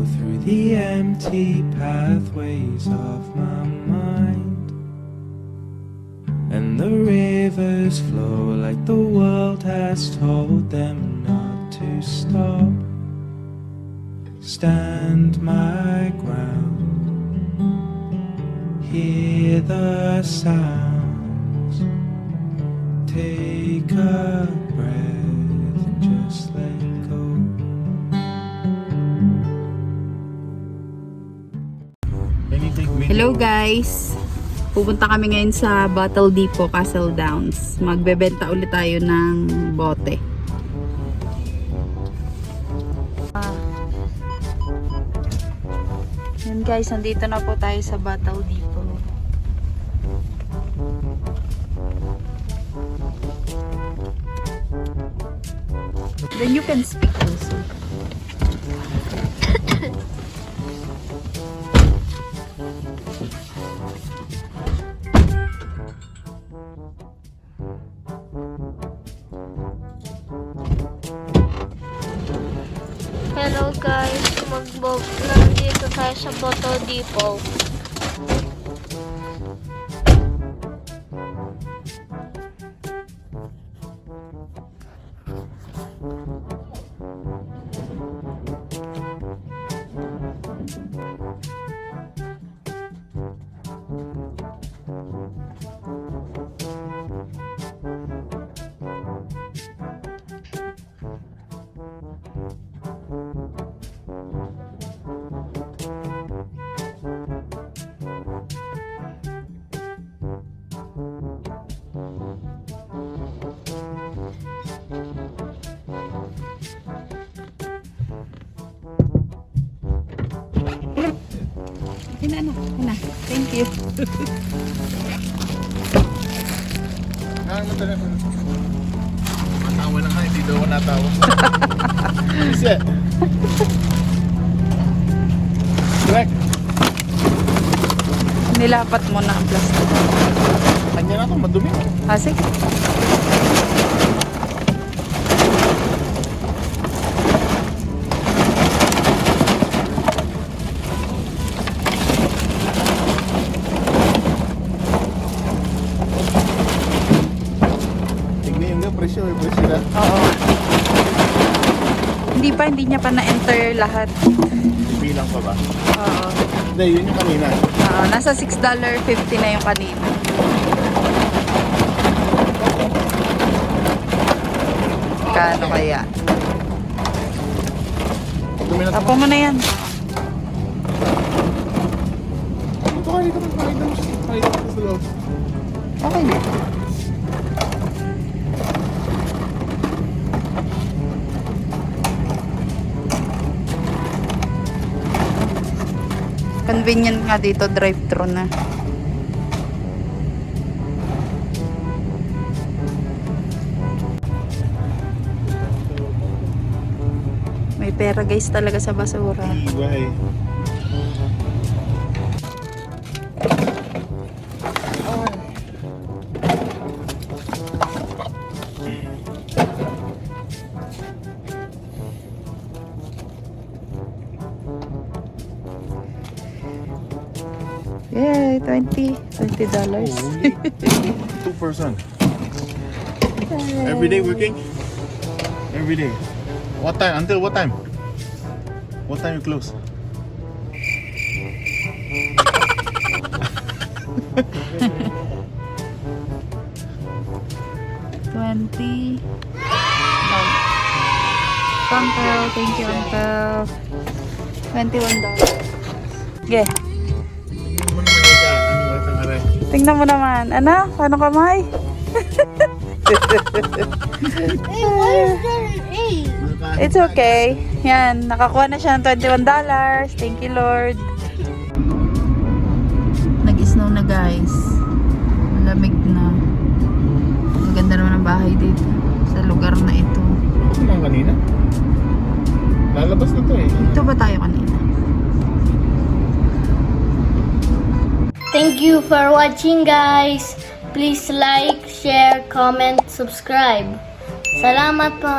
through the empty pathways of my mind, and the rivers flow like the world has told them not to stop. Stand my ground, hear the sounds, take a breath and just let go. Hello guys! Pupunta kami ngayon sa Bottle Depot, Castle Downs. Magbebenta ulit tayo ng bote. Yan guys, nandito na po tayo sa Bottle Depot. Then you can speak also. Hello guys, nandito tayo sa Bottle Depot. Na. Thank you. Matawa na nga, hindi daw ako natawa. Isa. Correct. Nilapat mo na ang plastic. Kanya na ito, madumi. Sige. Presyo na. Oo. Hindi niya pa na-enter lahat. Bilang pa ba? Oo. Hindi, yun yung kanina. Nasa $6.50 na yung kanina. Kano kaya? Tapo mo na yan. Ito kayo, pakita mo sa loob. Okay na. Convenient nga dito, drive-thru na. May pera guys talaga sa basura. Iway. Yay, $20. Two person. Every day working? Every day. What time? Until what time? What time you close? $20. Uncle, thank you, Uncle. $21. Okay. Tingnan mo naman. Ano? Paano kamay? It's okay. Yan. Nakakuha na siya ng $21. Thank you, Lord. Nag-snow na, guys. Malamig na. Maganda naman ang bahay dito. Sa lugar na ito. Ito lang kanina? Lalabas na to eh. Ito ba tayo kanina? Thank you for watching guys. Please like, share, comment, subscribe. Salamat po.